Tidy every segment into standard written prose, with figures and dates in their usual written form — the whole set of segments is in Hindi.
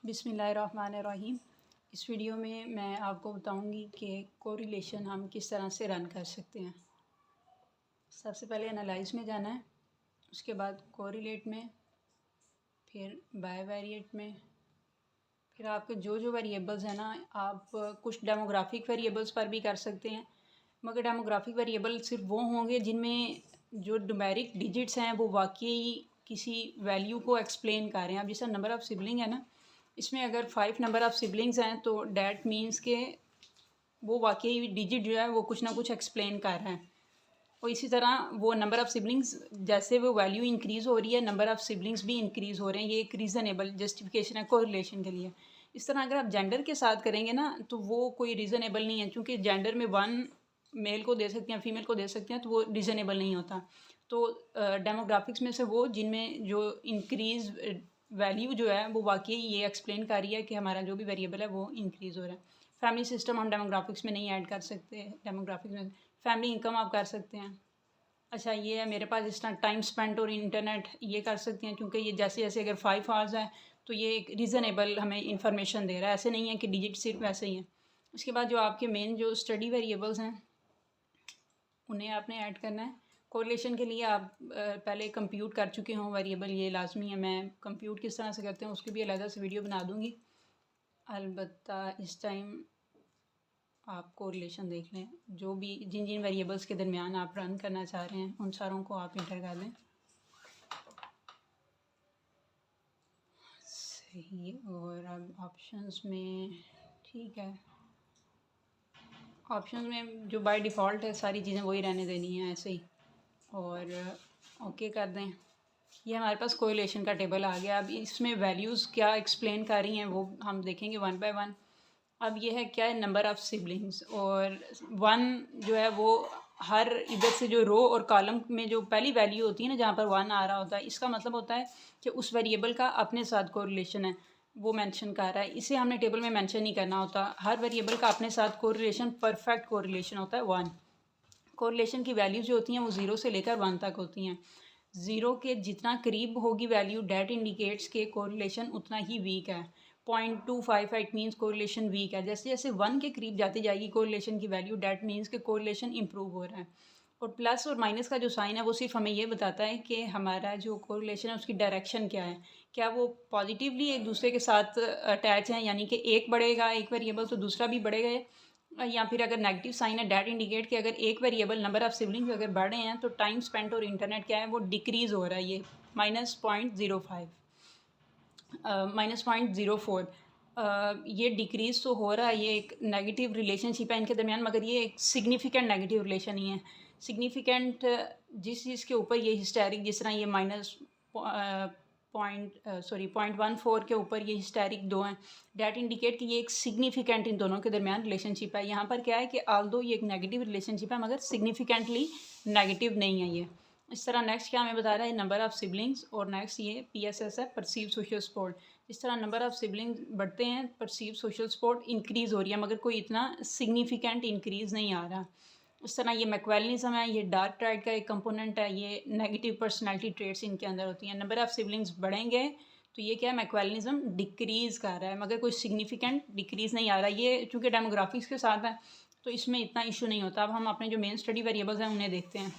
बिस्मिल्लाहिर्रहमानिर्रहीम। इस वीडियो में मैं आपको बताऊंगी कि कोरिलेशन हम किस तरह से रन कर सकते हैं। सबसे पहले एनालाइज में जाना है, उसके बाद कोरिलेट में, फिर बायवेरिएट में, फिर आपके जो जो वेरिएबल्स हैं ना, आप कुछ डेमोग्राफिक वेरिएबल्स पर भी कर सकते हैं, मगर डेमोग्राफिक वेरिएबल सिर्फ वो होंगे जिनमें जो न्यूमेरिक डिजिट्स हैं वो वाकई किसी वैल्यू को एक्सप्लेन कर रहे हैं। अब जैसा नंबर ऑफ़ सिबलिंग है ना, इसमें अगर 5 नंबर ऑफ़ सिबलिंग्स हैं तो डैट मीन्स के वो वाकई डिजिट जो है वो कुछ ना कुछ एक्सप्लेन कर रहा है। और इसी तरह वो नंबर ऑफ़ सिबलिंग्स जैसे वो वैल्यू इंक्रीज़ हो रही है, नंबर ऑफ़ सिबलिंग्स भी इंक्रीज़ हो रहे हैं। ये एक रीज़नेबल जस्टिफिकेशन है कोरिलेशन के लिए। इस तरह अगर आप जेंडर के साथ करेंगे ना तो वो कोई रीज़नेबल नहीं है, क्योंकि जेंडर में वन मेल को दे सकते हैं, फीमेल को दे सकते हैं, तो वो रीज़नेबल नहीं होता। तो डेमोग्राफिक्स में से वो जिनमें जो इंक्रीज़ वैल्यू जो है वो वाकई ये एक्सप्लेन कर रही है कि हमारा जो भी वेरिएबल है वो इंक्रीज़ हो रहा है। फैमिली सिस्टम हम डेमोग्राफिक्स में नहीं ऐड कर सकते। डेमोग्राफिक्स में फैमिली इनकम आप कर सकते हैं। अच्छा, ये है मेरे पास इस तरह टाइम स्पेंड और इंटरनेट ये कर सकते हैं, क्योंकि ये जैसे जैसे अगर 5 आवर्स है तो ये एक रीज़नेबल हमें इंफॉर्मेशन दे रहा है, ऐसे नहीं है कि डिजिट सिर्फ वैसे ही हैं। उसके बाद जो आपके मेन जो स्टडी वेरिएबल्स हैं उन्हें आपने ऐड करना है। कोरिलेशन के लिए आप पहले कंप्यूट कर चुके हों वेरिएबल, ये लाजमी है। मैं कंप्यूट किस तरह से करते हैं उसकी भी अलग से वीडियो बना दूँगी। अलबत्ता इस टाइम आप कोरिलेशन देख लें, जो भी जिन जिन वेरिएबल्स के दरमियान आप रन करना चाह रहे हैं उन सारों को आप इंटर कर लें। सही। और अब ऑप्शंस में ठीक है, ऑप्शंस में जो बाय डिफ़ॉल्ट है सारी चीज़ें वही रहने देनी है ऐसे ही, और ओके कर दें। ये हमारे पास कोरिलेशन का टेबल आ गया। अब इसमें वैल्यूज़ क्या एक्सप्लेन कर रही हैं वो हम देखेंगे वन बाय वन। अब ये है क्या है, नंबर ऑफ़ सिबलिंग्स, और वन जो है वो हर इधर से जो रो और कॉलम में जो पहली वैल्यू होती है ना जहाँ पर वन आ रहा होता है, इसका मतलब होता है कि उस वेरिएबल का अपने साथ कोरिलेशन है, वो मेंशन कर रहा है। इसे हमने टेबल में मेंशन नहीं करना होता। हर वेरिएबल का अपने साथ कोरिलेशन, परफेक्ट कोरिलेशन होता है वन। कोरिलेशन की वैल्यूज़ जो होती हैं वो 0 से लेकर 1 तक होती हैं। 0 के जितना करीब होगी वैल्यू, डैट इंडिकेट्स के कोरिलेशन उतना ही वीक है। 0.258 मीन्स कोरिलेशन वीक है। जैसे जैसे 1 के करीब जाती जाएगी कोरिलेशन की वैल्यू, डैट मीन्स के कोरिलेशन इंप्रूव हो रहा है। और प्लस और माइनस का जो साइन है वो सिर्फ हमें ये बताता है कि हमारा जो कोरिलेशन है उसकी डायरेक्शन क्या है। क्या वो पॉजिटिवली एक दूसरे के साथ अटैच हैं, यानी कि एक बढ़ेगा एक वेरिएबल तो दूसरा भी बढ़ेगा, या फिर अगर नेगेटिव साइन है डैट इंडिकेट कि अगर एक वेरिएबल नंबर ऑफ़ सिबलिंग्स अगर बढ़ रहे हैं तो टाइम स्पेंट और इंटरनेट क्या है वो डिक्रीज़ हो रहा है। ये -0.05 -0.04 ये डिक्रीज़ तो हो रहा है। ये एक नेगेटिव रिलेशनशिप है इनके दरमियान, मगर ये एक सिग्निफिकेंट नेगेटिव रिलेशन ही है। सिग्निफिकेंट जिस चीज़ के ऊपर ये हिस्टेरिक, जिस तरह ये -0.14 के ऊपर ये हिस्टेरिक 2 हैं, डैट इंडिकेट कि ये एक सिग्निफिकेंट इन दोनों के दरमियान रिलेशनशिप है। यहाँ पर क्या है कि ऑल्दो ये एक नेगेटिव रिलेशनशिप है मगर सिग्निफिकेंटली नेगेटिव नहीं है ये। इस तरह नेक्स्ट क्या हमें बता रहा है, नंबर ऑफ़ सिबलिंग्स, और नेक्स्ट ये PSS है, परसीव सोशल सपोर्ट। इस तरह नंबर ऑफ़ सिबलिंग्स बढ़ते हैं, परसीव सोशल सपोर्ट इंक्रीज़ हो रही है, मगर कोई इतना सिग्निफिकेंट इंक्रीज़ नहीं आ रहा। इस तरह ये मैक्वेलिनिज्म है, ये डार्क ट्राइड का एक कंपोनेंट है, ये नेगेटिव पर्सनैलिटी ट्रेट्स इनके अंदर होती हैं। नंबर ऑफ़ सिबलिंग्स बढ़ेंगे तो ये क्या है, मैक्वेलिनिज्म डिक्रीज़ कर रहा है, मगर कोई सिग्निफिकेंट डिक्रीज़ नहीं आ रहा। ये चूँकि डेमोग्राफिक्स के साथ है तो इसमें इतना इशू नहीं होता। अब हम अपने जो मेन स्टडी वेरिएबल्स हैं उन्हें देखते हैं।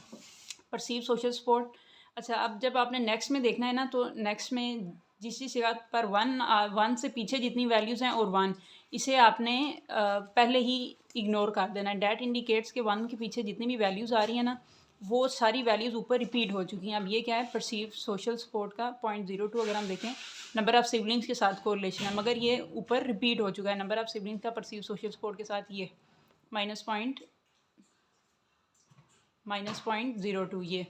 Perceive social support. अच्छा, अब जब आपने नेक्स्ट में देखना है ना, तो नेक्स्ट में जिस जिस जगह पर 1 से पीछे जितनी वैल्यूज़ हैं और 1, इसे आपने पहले ही इग्नोर कर देना है। डैट इंडिकेट्स के 1 के पीछे जितनी भी वैल्यूज़ आ रही हैं ना, वो सारी वैल्यूज़ ऊपर रिपीट हो चुकी हैं। अब ये क्या है, परसीव सोशल सपोर्ट का 0.02 अगर हम देखें, नंबर ऑफ़ सिबलिंग्स के साथ कोरिलेशन है, मगर ये ऊपर रिपीट हो चुका है नंबर ऑफ़ सिबलिंग्स का परसीव सोशल सपोर्ट के साथ। ये -0.02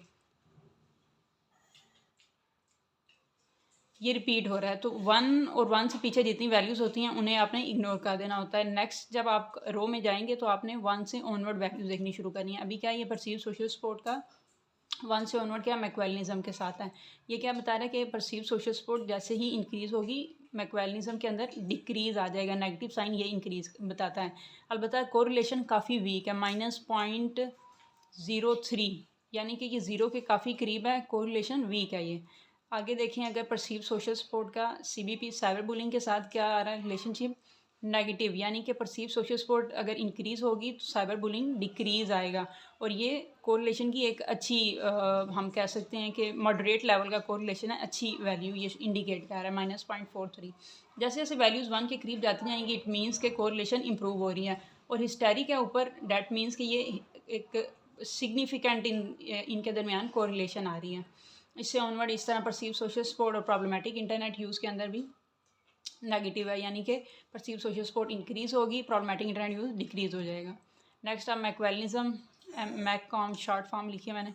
ये रिपीट हो रहा है। तो 1 और 1 से पीछे जितनी वैल्यूज़ होती हैं उन्हें आपने इग्नोर कर देना होता है। नेक्स्ट जब आप रो में जाएंगे तो आपने 1 से ऑनवर्ड वैल्यूज़ देखनी शुरू करनी है। अभी क्या है, ये परसीव सोशल सपोर्ट का 1 से ऑनवर्ड क्या मैक्वेलिनिज्म के साथ है। ये क्या बता रहा है कि परसीव सोशल सपोर्ट जैसे ही इंक्रीज़ होगी मैक्वेलिनिज्म के अंदर डिक्रीज़ आ जाएगा। नेगेटिव साइन ये इंक्रीज़ बताता है। अलबत्ता कोरिलेशन काफ़ी वीक है, -0.03, यानी कि ये 0 के काफ़ी करीब है, कोरिलेशन वीक है ये। आगे देखें अगर परसीव सोशल सपोर्ट का CBP साइबर बुलिंग के साथ क्या आ रहा है रिलेशनशिप, नेगेटिव, यानी कि परसीव सोशल सपोर्ट अगर इंक्रीज़ होगी तो साइबर बुलिंग डिक्रीज़ आएगा। और ये कोरिलेशन की एक अच्छी हम कह सकते हैं कि मॉडरेट लेवल का कोरिलेशन है, अच्छी वैल्यू ये इंडिकेट कर रहा है -0.43। जैसे जैसे वैल्यूज़ 1 के करीब जाती जाएंगी इट मीन्स के कोरिलेशन इंप्रूव हो रही है। और हिस्टेरी के ऊपर डैट मीन्स कि ये एक सिग्निफिकेंट इनके दरमियान कोरिलेशन आ रही है। इससे ऑनवर्ड इस तरह परसीव सोशल सपोर्ट और प्रॉब्लमेटिक इंटरनेट यूज़ के अंदर भी नेगेटिव है, यानी कि परसीव सोशल सपोर्ट इंक्रीज़ होगी, प्रॉब्लमेटिक इंटरनेट यूज़ डिक्रीज़ हो जाएगा। नेक्स्ट अब मैक्वेलिज्म, मैककॉम शॉर्ट फॉर्म लिखी है मैंने।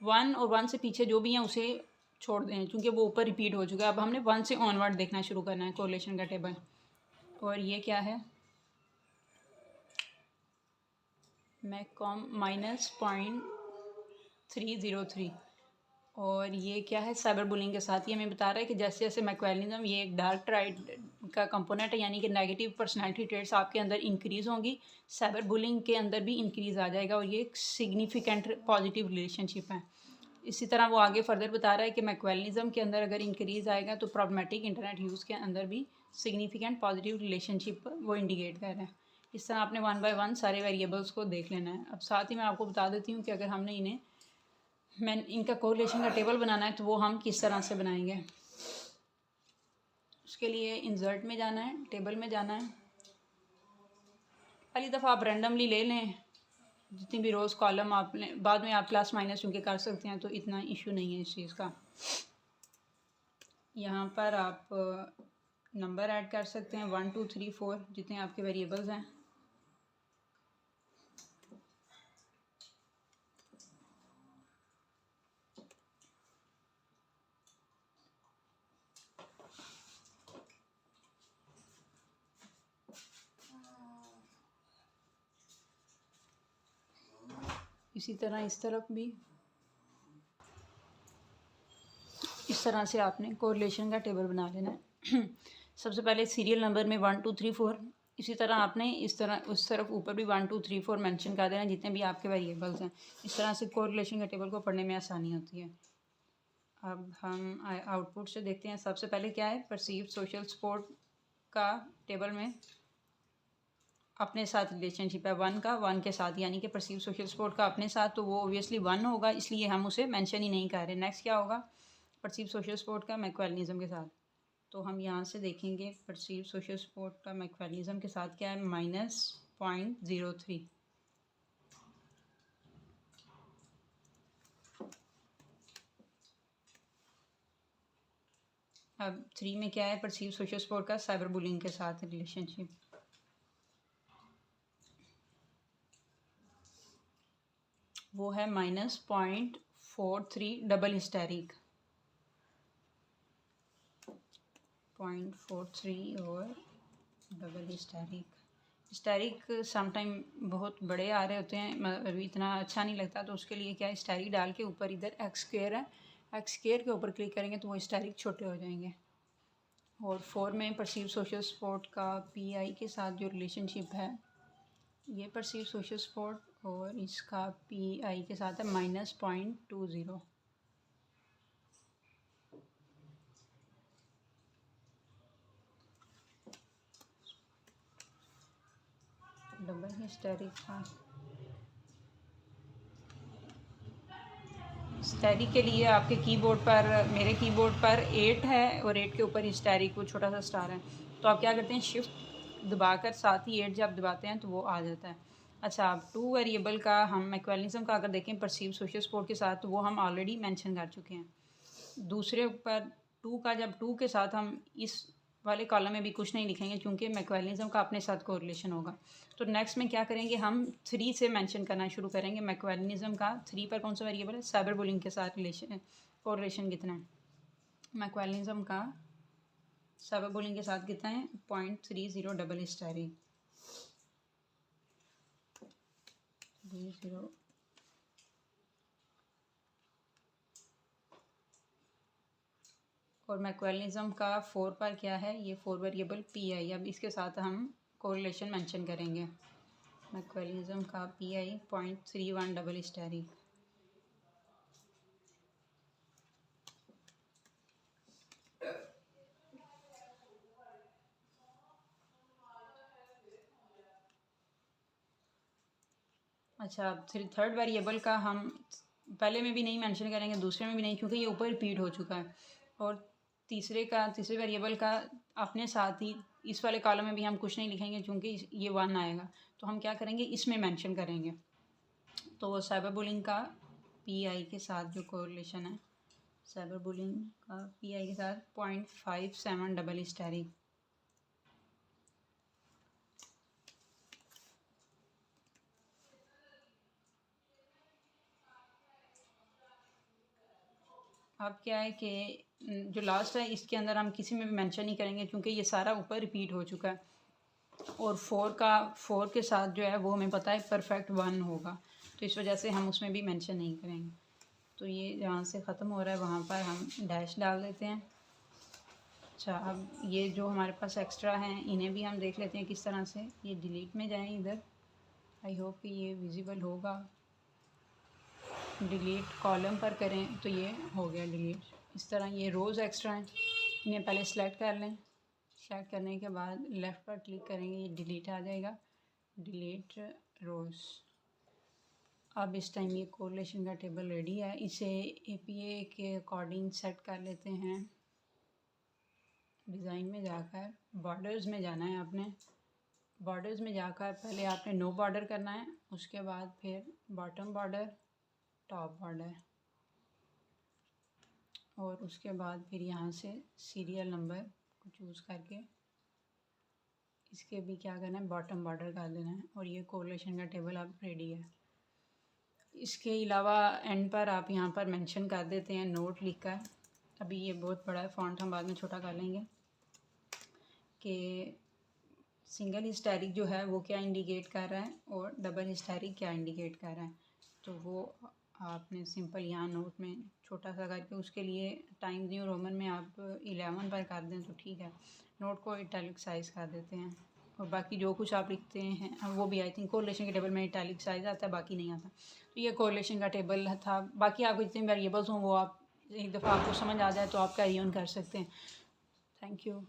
1 और 1 से पीछे जो भी हैं उसे छोड़ दें क्योंकि वो ऊपर रिपीट हो चुका है। अब हमने 1 से ऑनवर्ड देखना शुरू करना है कोरिलेशन का टेबल। और ये क्या है, मैककॉम -0.303। और ये क्या है, साइबर बुलिंग के साथ ये हमें बता रहा है कि जैसे जैसे मैक्वेलिज्म ये एक डार्क ट्राइड का कंपोनेंट है, यानी कि नेगेटिव पर्सनालिटी ट्रेट्स आपके अंदर इंक्रीज़ होंगी, साइबर बुलिंग के अंदर भी इंक्रीज़ आ जाएगा और ये एक सिग्निफिकेंट पॉजिटिव रिलेशनशिप है। इसी तरह वो आगे फर्दर बता रहा है कि मैक्वेलिज्म के अंदर अगर इंक्रीज़ आएगा तो प्रॉब्लमेटिक इंटरनेट यूज़ के अंदर भी सिग्निफिकेंट पॉजिटिव रिलेशनशिप वो इंडिकेट कर रहा है। इस तरह आपने 1 बाय 1 सारे वेरिएबल्स को देख लेना है। अब साथ ही मैं आपको बता देती हूँ कि अगर हमने इनका कोरिलेशन का टेबल बनाना है तो वो हम किस तरह से बनाएंगे। उसके लिए इंसर्ट में जाना है, टेबल में जाना है। पहली दफ़ा आप रैंडमली ले लें जितनी भी रोज़ कॉलम आपने, बाद में आप प्लस माइनस चूँकि कर सकते हैं तो इतना इशू नहीं है इस चीज़ का। यहाँ पर आप नंबर ऐड कर सकते हैं 1 2 3 4 जितने आपके वेरिएबल्स हैं। इसी तरह इस तरफ भी इस तरह से आपने कोरिलेशन का टेबल बना लेना है। सबसे पहले सीरियल नंबर में 1 2 3 4, इसी तरह आपने इस तरह उस तरफ ऊपर भी 1 2 3 4 मेंशन कर देना जितने भी आपके वेरिएबल्स हैं। इस तरह से कोरिलेशन का टेबल को पढ़ने में आसानी होती है। अब हम आउटपुट से देखते हैं। सबसे पहले क्या है, परसीव्ड सोशल सपोर्ट का टेबल में अपने साथ रिलेशनशिप है 1 का 1 के साथ, यानी कि परसीव सोशल सपोर्ट का अपने साथ, तो वो ऑब्वियसली 1 होगा, इसलिए हम उसे मेंशन ही नहीं कर रहे। नेक्स्ट क्या होगा, परसीव सोशल सपोर्ट का मैक्वेलिज्म के साथ, तो हम यहाँ से देखेंगे परसीव सोशल सपोर्ट का मैक्वेलिज्म के साथ क्या है, -0.03। अब 3 में क्या है, परसीव सोशल सपोर्ट का साइबर बुलिंग के साथ रिलेशनशिप, वो है -0.43 डबल हिस्टेरिक, 0.43 और डबल हिस्टेरिक समटाइम बहुत बड़े आ रहे होते हैं, अभी इतना अच्छा नहीं लगता, तो उसके लिए क्या हिस्टेरिक डाल के ऊपर इधर एक्स स्क्वायर है, एक्स स्क्वायर के ऊपर क्लिक करेंगे तो वो हिस्टेरिक छोटे हो जाएंगे। और 4 में परसीव सोशल सपोर्ट का PI के साथ जो रिलेशनशिप है, ये परसीव सोशल सपोर्ट और इसका PI के साथ है -0.20। डबल हिस्टेरिक था। हिस्टेरिक के लिए आपके कीबोर्ड पर, मेरे कीबोर्ड पर 8 है और 8 के ऊपर हिस्टेरिक वो छोटा सा स्टार है, तो आप क्या करते हैं, शिफ्ट दबाकर साथ ही 8 जब दबाते हैं तो वो आ जाता है। अच्छा, अब 2 वेरिएबल का हम मैक्वेलिज्म का अगर देखें परसीव सोशल सपोर्ट के साथ, तो वो हम ऑलरेडी मेंशन कर चुके हैं। दूसरे पर 2 का, जब 2 के साथ हम इस वाले कॉलम में भी कुछ नहीं लिखेंगे क्योंकि मैक्वेलिज्म का अपने साथ कोरिलेशन होगा। तो नेक्स्ट में क्या करेंगे, हम 3 से मेंशन करना शुरू करेंगे मैक्वेलिज्म का। 3 पर कौन सा वेरिएबल है, साइबर बुलिंग के साथ रिलेशन, कोरिलेशन कितना है, मैक्वेलिज्म का साइबर बुलिंग के साथ कितना है, 0.30 डबल हिस्टेरिक, 30। और मैक्वेलिज्म का 4 पर क्या है, ये 4 वेरिएबल PI, अब इसके साथ हम कोरिलेशन मेंशन करेंगे। मैक्वेलिज्म का PI 0.31 डबल हिस्टेरिक, अच्छा, फिर थर्ड वेरिएबल का हम पहले में भी नहीं मेंशन करेंगे, दूसरे में भी नहीं, क्योंकि ये ऊपर रिपीट हो चुका है। और तीसरे वेरिएबल का अपने साथ ही इस वाले कॉलम में भी हम कुछ नहीं लिखेंगे, क्योंकि ये 1 आएगा। तो हम क्या करेंगे, इसमें मेंशन करेंगे। तो साइबर बुलिंग का PI के साथ जो कोरिलेशन है, साइबर बुलिंग का PI के साथ 0.57 डबल हिस्टेरिक। अब क्या है कि जो लास्ट है इसके अंदर हम किसी में भी मेंशन नहीं करेंगे, क्योंकि ये सारा ऊपर रिपीट हो चुका है। और 4 के साथ जो है वो हमें पता है परफेक्ट 1 होगा, तो इस वजह से हम उसमें भी मेंशन नहीं करेंगे। तो ये जहाँ से ख़त्म हो रहा है वहाँ पर हम डैश डाल देते हैं। अच्छा, अब ये जो हमारे पास एक्स्ट्रा हैं इन्हें भी हम देख लेते हैं किस तरह से। ये डिलीट में जाएं इधर, आई होप कि ये विजिबल होगा। डिलीट कॉलम पर करें तो ये हो गया डिलीट। इस तरह ये रोज़ एक्स्ट्रा हैं, इन्हें पहले सेलेक्ट कर लें। सेलेक्ट करने के बाद लेफ़्ट पर क्लिक करेंगे, ये डिलीट आ जाएगा, डिलीट रोज़। अब इस टाइम ये कोरिलेशन का टेबल रेडी है। इसे APA के अकॉर्डिंग सेट कर लेते हैं। डिज़ाइन में जाकर बॉर्डर्स में जाना है आपने। बॉर्डर्स में जाकर पहले आपने नो बॉर्डर करना है, उसके बाद फिर बॉटम बॉर्डर, टॉप बॉर्डर, और उसके बाद फिर यहाँ से सीरियल नंबर को चूज़ करके इसके भी क्या करना है, बॉटम बॉर्डर कर देना है। और ये कोरिलेशन का टेबल अब रेडी है। इसके अलावा एंड पर आप यहाँ पर मेंशन कर देते हैं नोट लिखकर। अभी ये बहुत बड़ा है, फ़ॉन्ट हम बाद में छोटा कर लेंगे, कि सिंगल हिस्टेरिक जो है वो क्या इंडिकेट कर रहा है और डबल हिस्टेरिक क्या इंडिकेट कर रहा है। तो वो आपने सिंपल यहाँ नोट में छोटा सा करके, उसके लिए टाइम्स न्यू रोमन में आप 11 पर कर दें तो ठीक है। नोट को इटैलिक साइज़ कर देते हैं, और बाकी जो कुछ आप लिखते हैं वो भी आई थिंक कोरिलेशन के टेबल में इटैलिक साइज़ आता है, बाकी नहीं आता। तो ये कोरिलेशन का टेबल था। बाकी आपको जितने वेरिएबल्स हों वो आप एक दफ़ा आपको समझ आ जाए तो आप कैरी ऑन कर सकते हैं। Thank you.